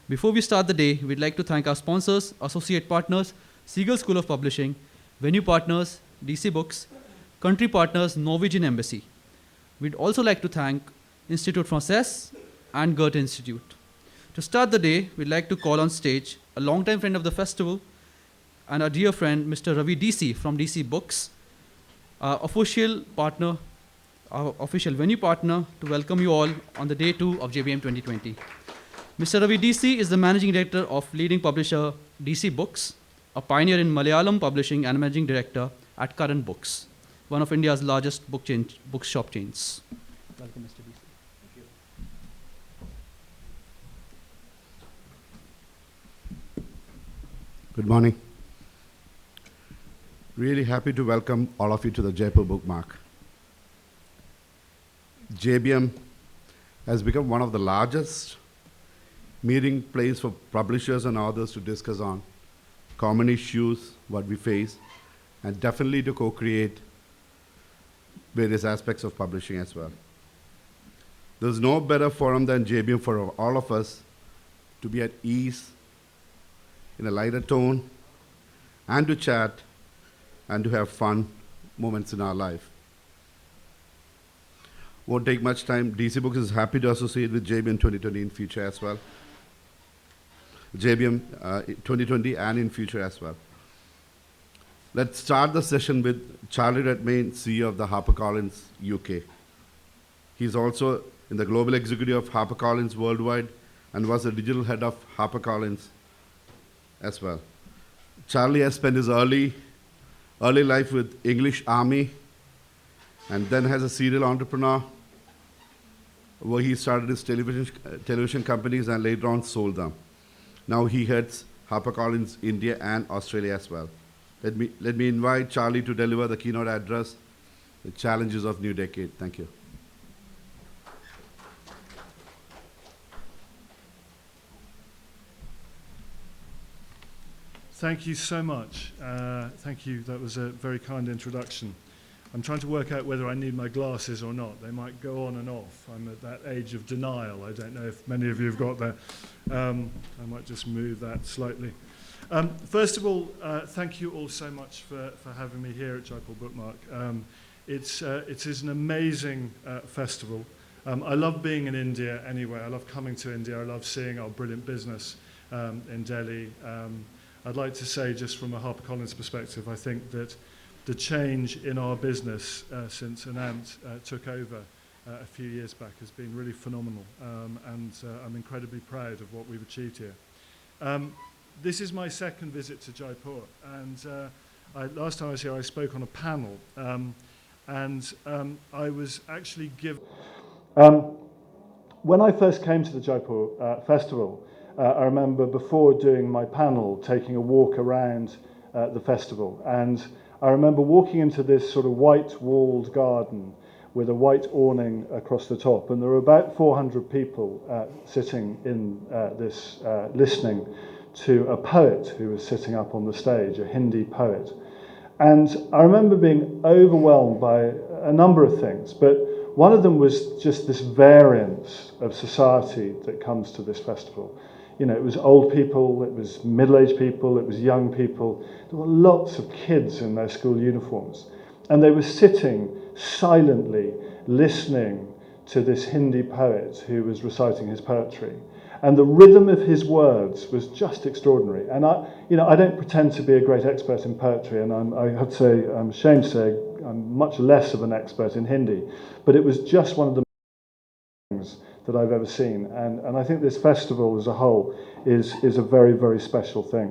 Before we start the day, we'd like to thank our sponsors, associate partners, Siegel School of Publishing, venue partners, DC Books, country partners, Norwegian Embassy. We'd also like to thank Institut Français and Goethe Institute. To start the day, we'd like to call on stage a longtime friend of the festival and our dear friend, Mr. Ravi DC from DC Books, our official partner, our official venue partner, to welcome you all on the day 2 of JBM 2020. Mr. Ravi DC is the managing director of leading publisher DC Books, a pioneer in Malayalam publishing and managing director at Current Books, one of India's largest bookshop chains. Welcome, Mr. DC. Thank you. Good morning. Really happy to welcome all of you to the Jaipur Bookmark. JBM has become one of the largest meeting place for publishers and authors to discuss on common issues, what we face, and definitely to co-create various aspects of publishing as well. There's no better forum than JBM for all of us to be at ease, in a lighter tone, and to chat, and to have fun moments in our life. Won't take much time. DC Books is happy to associate with JBM 2020 in future as well. JBM 2020 and in future as well. Let's start the session with Charlie Redmayne, CEO of the HarperCollins UK. He's also in the global executive of HarperCollins worldwide and was the digital head of HarperCollins as well. Charlie has spent his early life with English Army and then as a serial entrepreneur where he started his television companies and later on sold them. Now he heads HarperCollins India and Australia as well. Let me invite Charlie to deliver the keynote address, The Challenges of New Decade. Thank you. Thank you so much. Thank you. That was a very kind introduction. I'm trying to work out whether I need my glasses or not. They might go on and off. I'm at that age of denial. I don't know if many of you have got that. I might just move that slightly. First of all, thank you all so much for having me here at Jaipur Bookmark. It is an amazing festival. I love being in India anyway. I love coming to India. I love seeing our brilliant business in Delhi. I'd like to say, just from a HarperCollins perspective, I think that the change in our business since Anant took over a few years back has been really phenomenal, and I'm incredibly proud of what we've achieved here. This is my second visit to Jaipur, and last time I was here I spoke on a panel, and I was actually given... when I first came to the Jaipur Festival, I remember before doing my panel taking a walk around the festival, and I remember walking into this sort of white-walled garden with a white awning across the top, and there were about 400 people sitting in this, listening to a poet who was sitting up on the stage, a Hindi poet. And I remember being overwhelmed by a number of things, but one of them was just this variance of society that comes to this festival. You know, it was old people, it was middle-aged people, it was young people. There were lots of kids in their school uniforms. And they were sitting silently listening to this Hindi poet who was reciting his poetry. And the rhythm of his words was just extraordinary. And I don't pretend to be a great expert in poetry, and I have to say, I'm ashamed to say, I'm much less of an expert in Hindi. But it was just one of the things that I've ever seen, and I think this festival as a whole is a very, very special thing.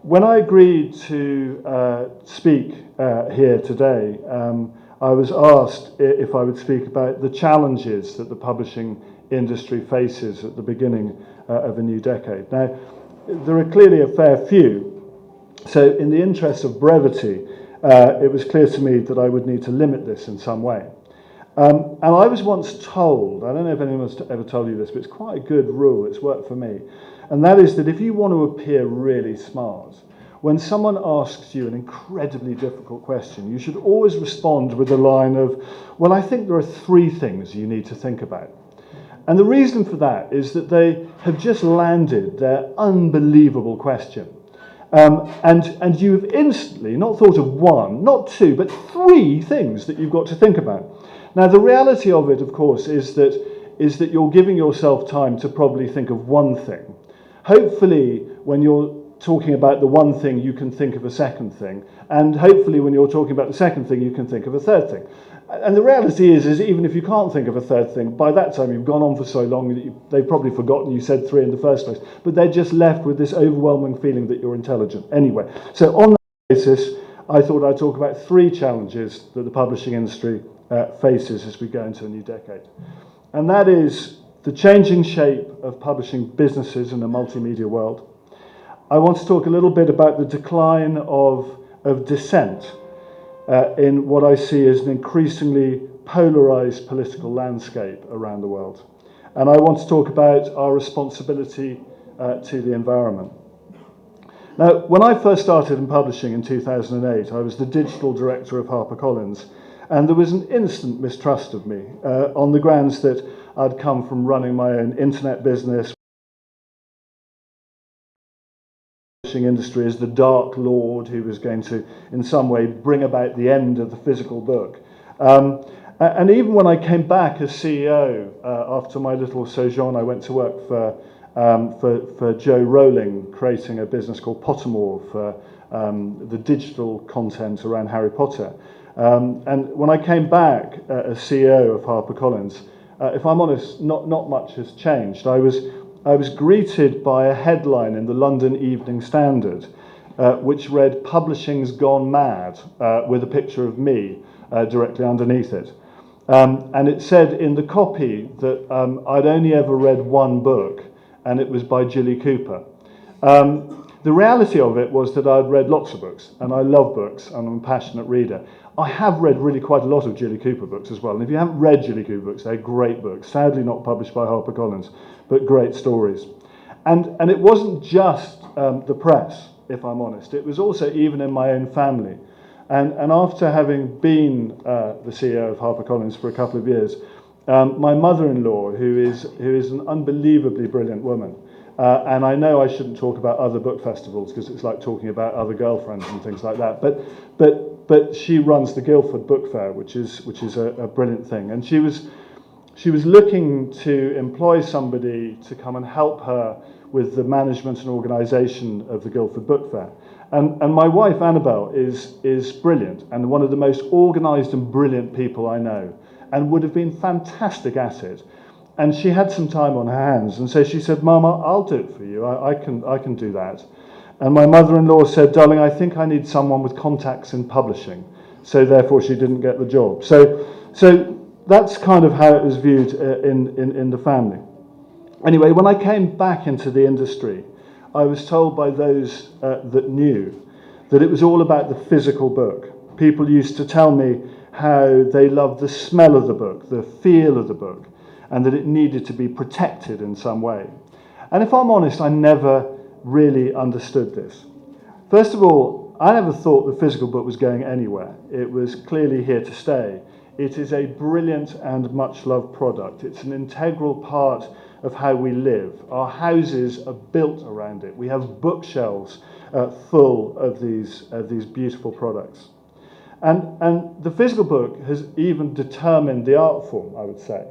When I agreed to speak here today, I was asked if I would speak about the challenges that the publishing industry faces at the beginning of a new decade. Now, there are clearly a fair few, so in the interest of brevity, it was clear to me that I would need to limit this in some way. And I was once told, I don't know if anyone's ever told you this, but it's quite a good rule, it's worked for me, and that is that if you want to appear really smart, when someone asks you an incredibly difficult question, you should always respond with a line of, well, I think there are 3 things you need to think about. And the reason for that is that they have just landed their unbelievable question. And you've instantly not thought of one, not two, but three things that you've got to think about. Now, the reality of it, of course, is that you're giving yourself time to probably think of one thing. Hopefully, when you're talking about the one thing, you can think of a second thing. And hopefully, when you're talking about the second thing, you can think of a third thing. And the reality is even if you can't think of a third thing, by that time you've gone on for so long that they've probably forgotten you said three in the first place. But they're just left with this overwhelming feeling that you're intelligent. Anyway, so on that basis, I thought I'd talk about three challenges that the publishing industry faces as we go into a new decade. And that is the changing shape of publishing businesses in a multimedia world. I want to talk a little bit about the decline of dissent in what I see as an increasingly polarized political landscape around the world. And I want to talk about our responsibility to the environment. Now, when I first started in publishing in 2008, I was the digital director of HarperCollins, and there was an instant mistrust of me on the grounds that I'd come from running my own internet business. Industry as the Dark Lord who was going to, in some way, bring about the end of the physical book. And even when I came back as CEO after my little sojourn, I went to work for Joe Rowling, creating a business called Pottermore for the digital content around Harry Potter. And when I came back as CEO of HarperCollins, if I'm honest, not much has changed. I was greeted by a headline in the London Evening Standard, which read, "Publishing's gone mad," with a picture of me directly underneath it. And it said in the copy that I'd only ever read one book, and it was by Jilly Cooper. The reality of it was that I'd read lots of books, and I love books, and I'm a passionate reader. I have read really quite a lot of Jilly Cooper books as well, and if you haven't read Jilly Cooper books, they're great books, sadly not published by HarperCollins, but great stories. And it wasn't just the press, if I'm honest, it was also even in my own family. And after having been the CEO of HarperCollins for a couple of years, my mother-in-law, who is an unbelievably brilliant woman, and I know I shouldn't talk about other book festivals because it's like talking about other girlfriends and things like that. But she runs the Guildford Book Fair, which is a brilliant thing. And she was looking to employ somebody to come and help her with the management and organisation of the Guildford Book Fair. And my wife Annabelle is brilliant and one of the most organised and brilliant people I know, and would have been fantastic at it. And she had some time on her hands, and so she said, "Mama, I'll do it for you. I can do that." And my mother-in-law said, "Darling, I think I need someone with contacts in publishing." So therefore, she didn't get the job. So that's kind of how it was viewed in the family. Anyway, when I came back into the industry, I was told by those that knew that it was all about the physical book. People used to tell me how they loved the smell of the book, the feel of the book, and that it needed to be protected in some way. And if I'm honest, I never really understood this. First of all, I never thought the physical book was going anywhere. It was clearly here to stay. It is a brilliant and much-loved product. It's an integral part of how we live. Our houses are built around it. We have bookshelves full of these beautiful products. And the physical book has even determined the art form, I would say.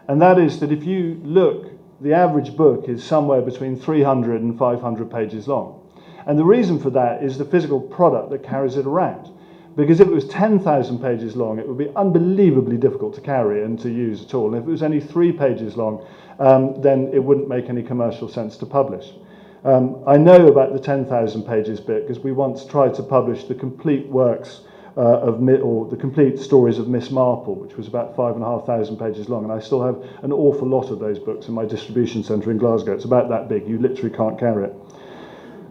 And that is that if you look, the average book is somewhere between 300 and 500 pages long. And the reason for that is the physical product that carries it around. Because if it was 10,000 pages long, it would be unbelievably difficult to carry and to use at all. And if it was only 3 pages long, then it wouldn't make any commercial sense to publish. I know about the 10,000 pages bit because we once tried to publish the complete works or the complete stories of Miss Marple, which was about 5,500 pages long, and I still have an awful lot of those books in my distribution centre in Glasgow. It's about that big, you literally can't carry it.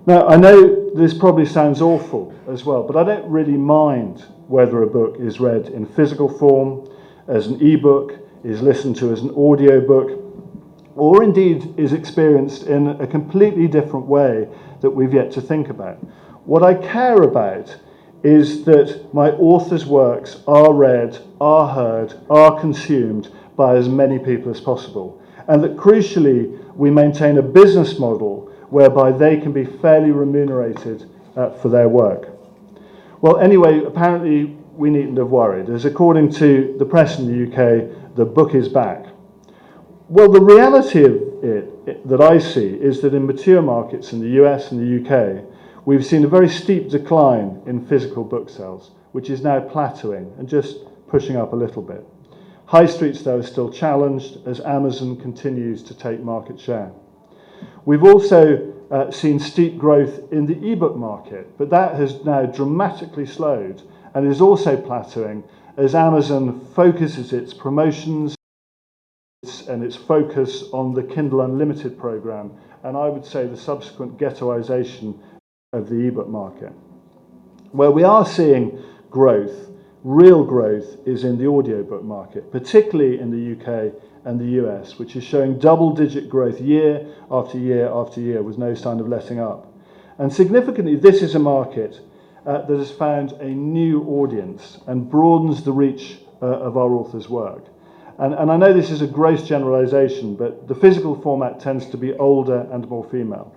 Now, I know this probably sounds awful as well, but I don't really mind whether a book is read in physical form, as an e-book, is listened to as an audio book, or indeed is experienced in a completely different way that we've yet to think about. What I care about is that my author's works are read, are heard, are consumed by as many people as possible. and that crucially we maintain a business model whereby they can be fairly remunerated for their work. Well, anyway, apparently we needn't have worried, as according to the press in the UK, the book is back. Well, the reality of it that I see is that in mature markets in the US and the UK, we've seen a very steep decline in physical book sales, which is now plateauing and just pushing up a little bit. High streets, though, are still challenged as Amazon continues to take market share. We've also seen steep growth in the ebook market, but that has now dramatically slowed and is also plateauing as Amazon focuses its promotions and its focus on the Kindle Unlimited program, and I would say the subsequent ghettoization of the ebook market. Where we are seeing growth, real growth, is in the audiobook market, particularly in the UK and the US, which is showing double-digit growth year after year after year with no sign of letting up. And significantly, this is a market that has found a new audience and broadens the reach of our authors' work. And I know this is a gross generalization, but the physical format tends to be older and more female.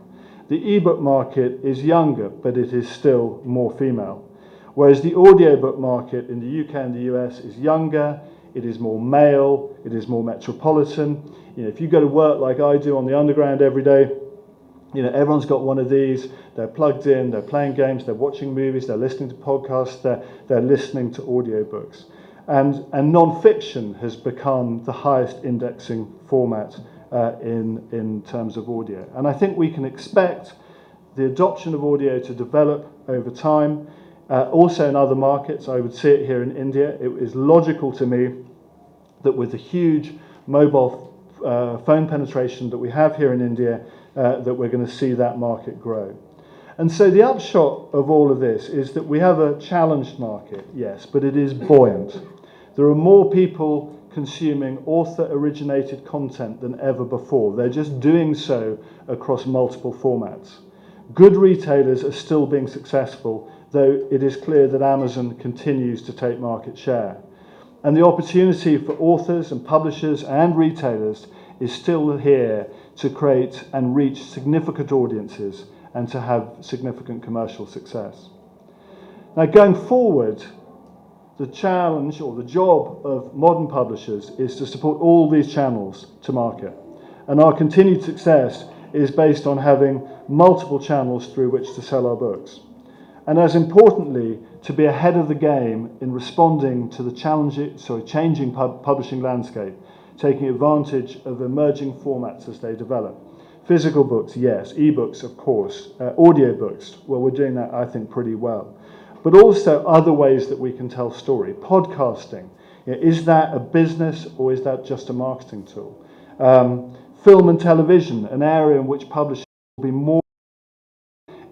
The ebook market is younger, but it is still more female. Whereas the audiobook market in the UK and the US is younger, it is more male, it is more metropolitan. You know, if you go to work like I do on the Underground every day, you know, everyone's got one of these, they're plugged in, they're playing games, they're watching movies, they're listening to podcasts, they're listening to audiobooks. And non-fiction has become the highest indexing format in terms of audio. And I think we can expect the adoption of audio to develop over time. Also in other markets, I would see it here in India. It is logical to me that with the huge mobile phone penetration that we have here in India, that we're going to see that market grow. And so the upshot of all of this is that we have a challenged market, yes, but it is buoyant. There are more people consuming author-originated content than ever before. They're just doing so across multiple formats. Good retailers are still being successful, though it is clear that Amazon continues to take market share. And the opportunity for authors and publishers and retailers is still here to create and reach significant audiences and to have significant commercial success. Now, going forward, the challenge or the job of modern publishers is to support all these channels to market. And our continued success is based on having multiple channels through which to sell our books. And as importantly, to be ahead of the game in responding to the changing publishing landscape, taking advantage of emerging formats as they develop. Physical books, yes. Ebooks, of course. Audiobooks, well, we're doing that, I think, pretty well. But also other ways that we can tell story. Podcasting, is that a business or is that just a marketing tool? Film and television, an area in which publishers will be more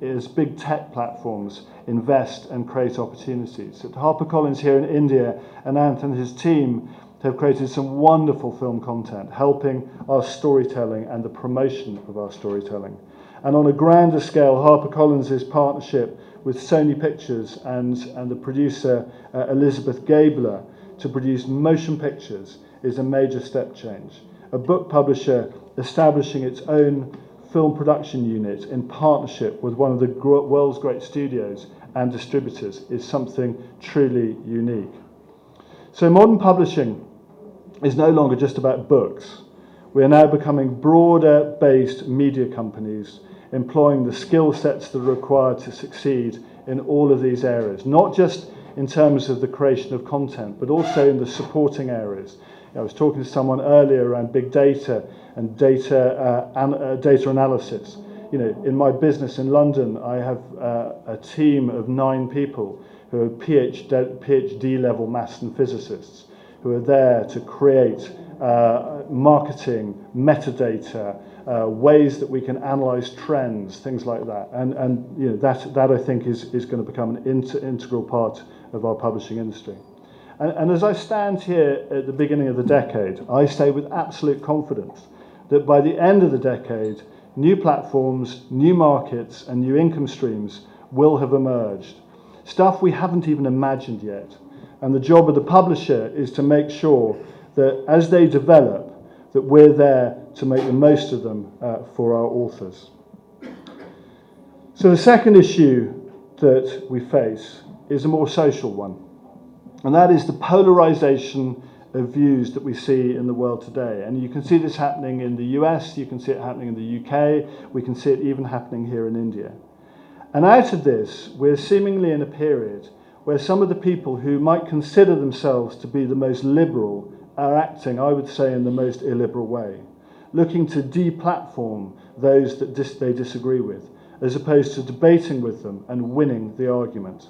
as big tech platforms invest and create opportunities. At HarperCollins here in India, Anant and his team have created some wonderful film content, helping our storytelling and the promotion of our storytelling. And on a grander scale, HarperCollins' partnership with Sony Pictures and the producer Elizabeth Gabler to produce motion pictures is a major step change. A book publisher establishing its own film production unit in partnership with one of the world's great studios and distributors is something truly unique. So modern publishing is no longer just about books. We are now becoming broader-based media companies employing the skill sets that are required to succeed in all of these areas, not just in terms of the creation of content, but also in the supporting areas. I was talking to someone earlier around big data and data analysis. You know, in my business in London, I have a team of 9 people who are PhD level maths and physicists who are there to create marketing, metadata, ways that we can analyze trends, things like that. And you know, that I think is going to become an integral part of our publishing industry. And as I stand here at the beginning of the decade, I say with absolute confidence that by the end of the decade, new platforms, new markets, and new income streams will have emerged. Stuff we haven't even imagined yet. And the job of the publisher is to make sure that as they develop, that we're there to make the most of them for our authors. So the second issue that we face is a more social one, and that is the polarization of views that we see in the world today. And you can see this happening in the US, you can see it happening in the UK, we can see it even happening here in India. And out of this, we're seemingly in a period where some of the people who might consider themselves to be the most liberal are acting, I would say, in the most illiberal way, looking to deplatform those that they disagree with, as opposed to debating with them and winning the argument.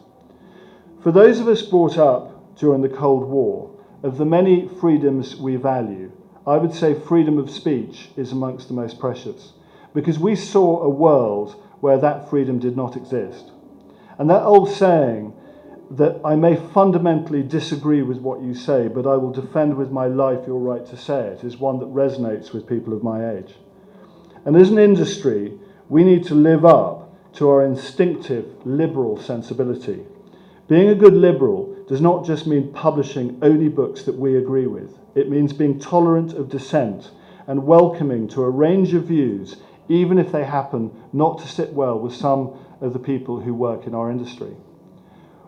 For those of us brought up during the Cold War, of the many freedoms we value, I would say freedom of speech is amongst the most precious, because we saw a world where that freedom did not exist. And that old saying that I may fundamentally disagree with what you say, but I will defend with my life your right to say it, is one that resonates with people of my age. And as an industry, we need to live up to our instinctive liberal sensibility. Being a good liberal does not just mean publishing only books that we agree with. It means being tolerant of dissent and welcoming to a range of views, even if they happen not to sit well with some of the people who work in our industry.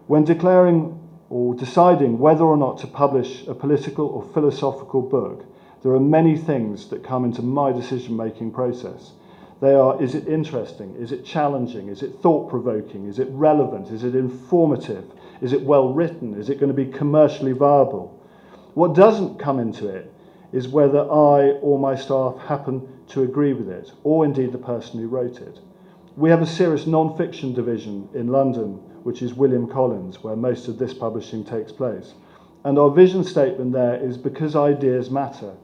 When declaring or deciding whether or not to publish a political or philosophical book, there are many things that come into my decision-making process. They are, is it interesting? Is it challenging? Is it thought-provoking? Is it relevant? Is it informative? Is it well written? Is it going to be commercially viable? What doesn't come into it is whether I or my staff happen to agree with it, or indeed the person who wrote it. We have a serious non-fiction division in London, which is William Collins, where most of this publishing takes place. And our vision statement there is because ideas matter,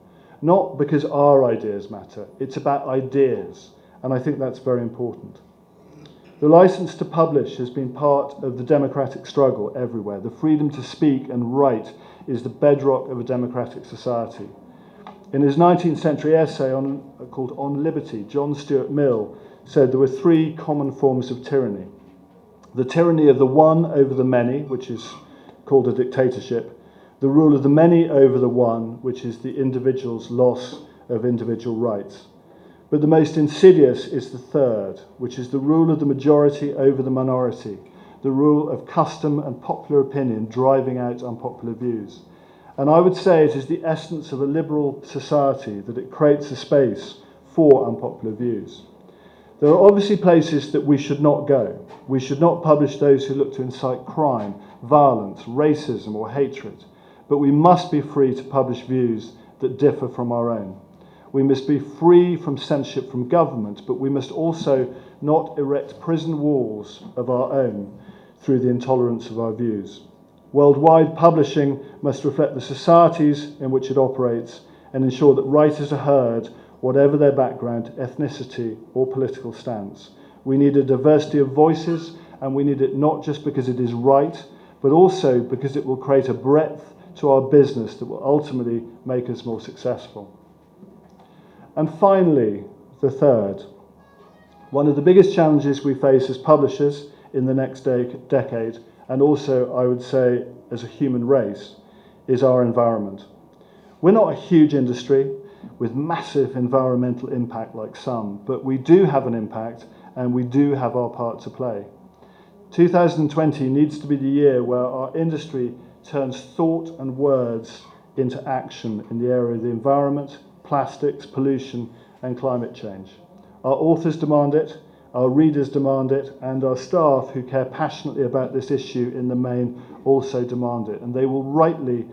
not because our ideas matter. It's about ideas. And I think that's very important. The license to publish has been part of the democratic struggle everywhere. The freedom to speak and write is the bedrock of a democratic society. In his 19th century essay called On Liberty, John Stuart Mill said there were three common forms of tyranny. The tyranny of the one over the many, which is called a dictatorship. The rule of the many over the one, which is the individual's loss of individual rights. But the most insidious is the third, which is the rule of the majority over the minority, the rule of custom and popular opinion driving out unpopular views. And I would say it is the essence of a liberal society that it creates a space for unpopular views. There are obviously places that we should not go. We should not publish those who look to incite crime, violence, racism, or hatred. But we must be free to publish views that differ from our own. We must be free from censorship from government, but we must also not erect prison walls of our own through the intolerance of our views. Worldwide, publishing must reflect the societies in which it operates and ensure that writers are heard, whatever their background, ethnicity, or political stance. We need a diversity of voices, and we need it not just because it is right, but also because it will create a breadth to our business that will ultimately make us more successful. And finally, the third. One of the biggest challenges we face as publishers in the next decade, and also, I would say, as a human race, is our environment. We're not a huge industry with massive environmental impact like some, but we do have an impact and we do have our part to play. 2020 needs to be the year where our industry turns thought and words into action in the area of the environment, plastics, pollution, and climate change. Our authors demand it, our readers demand it, and our staff who care passionately about this issue in the main also demand it. And they will rightly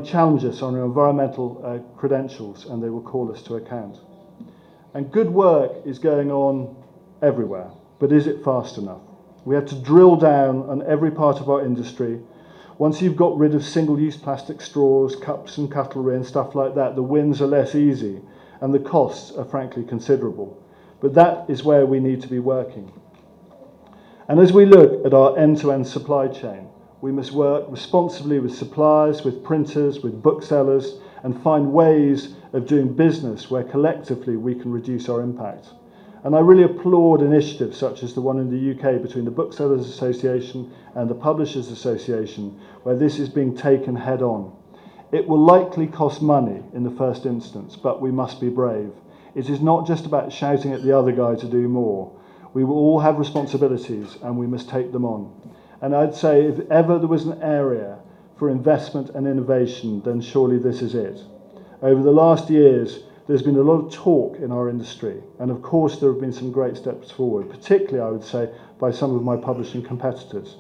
challenge us on our environmental credentials, and they will call us to account. And good work is going on everywhere, but is it fast enough? We have to drill down on every part of our industry. Once you've got rid of single-use plastic straws, cups and cutlery and stuff like that, the wins are less easy and the costs are frankly considerable. But that is where we need to be working. And as we look at our end-to-end supply chain, we must work responsibly with suppliers, with printers, with booksellers, and find ways of doing business where collectively we can reduce our impact. And I really applaud initiatives such as the one in the UK between the Booksellers Association and the Publishers Association, where this is being taken head on. It will likely cost money in the first instance, but we must be brave. It is not just about shouting at the other guy to do more. We will all have responsibilities and we must take them on. And I'd say if ever there was an area for investment and innovation, then surely this is it. Over the last years, there's been a lot of talk in our industry, and of course there have been some great steps forward, particularly I would say by some of my publishing competitors.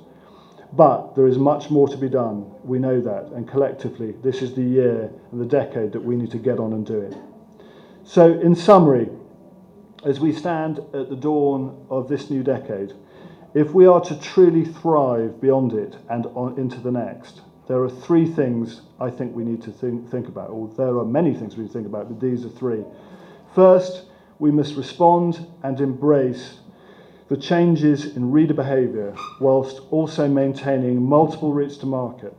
But there is much more to be done, we know that, and collectively this is the year and the decade that we need to get on and do it. So in summary, as we stand at the dawn of this new decade, if we are to truly thrive beyond it and on into the next, there are three things I think we need to think about, or there are many things we need to think about, but these are three. First, we must respond and embrace the changes in reader behaviour whilst also maintaining multiple routes to market.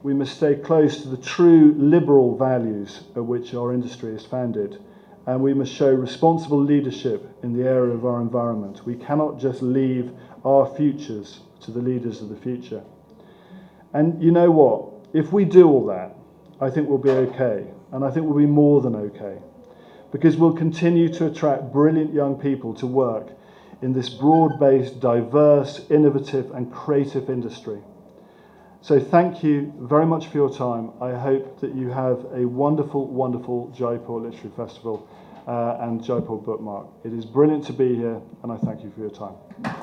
We must stay close to the true liberal values at which our industry is founded, and we must show responsible leadership in the area of our environment. We cannot just leave our futures to the leaders of the future. And you know what? If we do all that, I think we'll be okay. And I think we'll be more than okay. Because we'll continue to attract brilliant young people to work in this broad-based, diverse, innovative and creative industry. So thank you very much for your time. I hope that you have a wonderful, wonderful Jaipur Literary Festival and Jaipur Bookmark. It is brilliant to be here, and I thank you for your time.